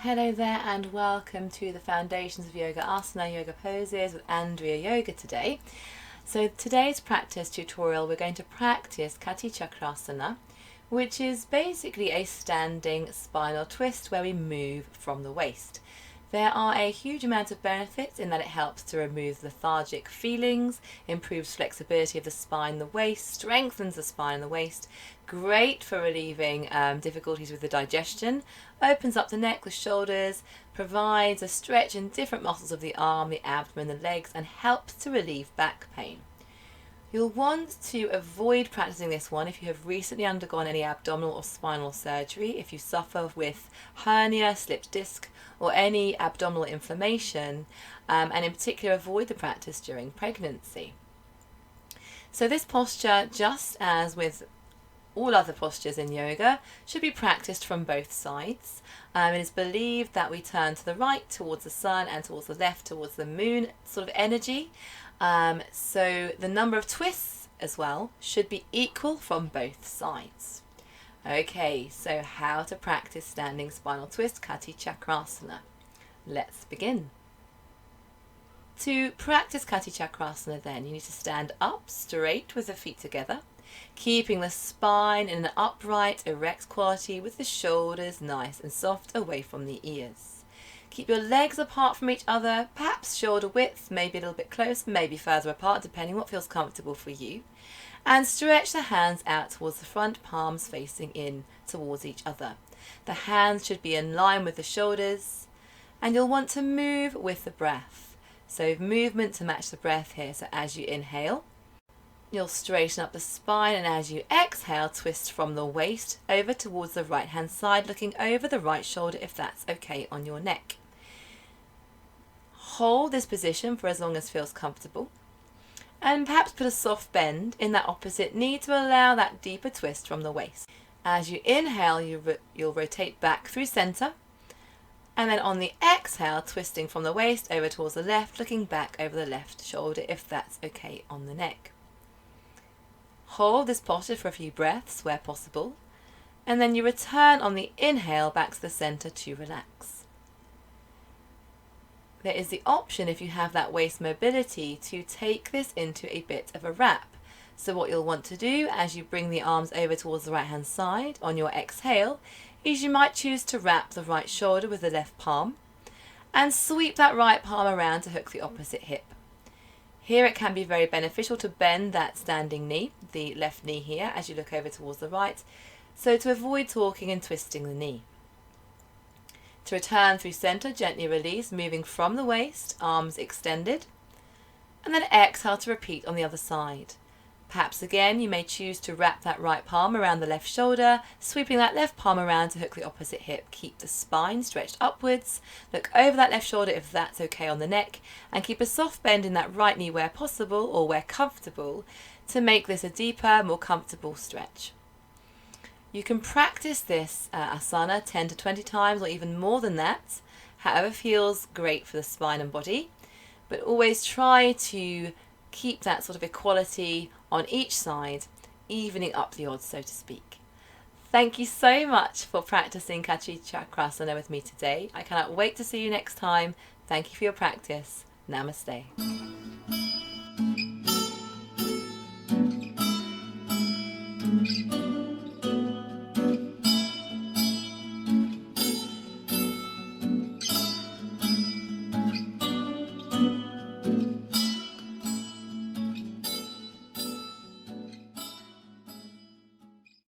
Hello there and welcome to the Foundations of Yoga Asana Yoga Poses with Andrea Yoga today. So today's practice tutorial we're going to practice Kati Chakrasana, which is basically a standing spinal twist where we move from the waist. There are a huge amount of benefits in that it helps to remove lethargic feelings, improves flexibility of the spine, the waist, strengthens the spine and the waist, great for relieving difficulties with the digestion, opens up the neck, the shoulders, provides a stretch in different muscles of the arm, the abdomen, the legs, and helps to relieve back pain. You'll want to avoid practicing this one if you have recently undergone any abdominal or spinal surgery, if you suffer with hernia, slipped disc, or any abdominal inflammation, and in particular avoid the practice during pregnancy. So this posture, just as with all other postures in yoga, should be practiced from both sides. It is believed that we turn to the right towards the sun and towards the left towards the moon sort of energy. So the number of twists as well should be equal from both sides. Okay, so how to practice standing spinal twist, Kati Chakrasana. Let's begin. To practice Kati Chakrasana then, you need to stand up straight with the feet together, keeping the spine in an upright, erect quality with the shoulders nice and soft away from the ears. Keep your legs apart from each other, perhaps shoulder width, maybe a little bit close, maybe further apart, depending what feels comfortable for you. And stretch the hands out towards the front, palms facing in towards each other. The hands should be in line with the shoulders, and you'll want to move with the breath. So movement to match the breath here. So as you inhale, you'll straighten up the spine, and as you exhale, twist from the waist over towards the right hand side, looking over the right shoulder if that's okay on your neck. Hold this position for as long as feels comfortable, and perhaps put a soft bend in that opposite knee to allow that deeper twist from the waist. As you inhale, you'll rotate back through center, and then on the exhale, twisting from the waist over towards the left, looking back over the left shoulder if that's okay on the neck. Hold this posture for a few breaths where possible, and then you return on the inhale back to the center to relax. There is the option, if you have that waist mobility, to take this into a bit of a wrap. So what you'll want to do as you bring the arms over towards the right hand side on your exhale is you might choose to wrap the right shoulder with the left palm and sweep that right palm around to hook the opposite hip. Here it can be very beneficial to bend that standing knee, the left knee here, as you look over towards the right, so to avoid torquing and twisting the knee. To return through center, gently release, moving from the waist, arms extended, and then exhale to repeat on the other side. Perhaps again you may choose to wrap that right palm around the left shoulder, sweeping that left palm around to hook the opposite hip. Keep the spine stretched upwards, look over that left shoulder if that's okay on the neck, and keep a soft bend in that right knee where possible or where comfortable to make this a deeper, more comfortable stretch. You can practice this asana 10 to 20 times or even more than that, however feels great for the spine and body, but always try to keep that sort of equality on each side, evening up the odds, so to speak. Thank you so much for practicing Kati Chakrasana with me today. I cannot wait to see you next time. Thank you for your practice. Namaste.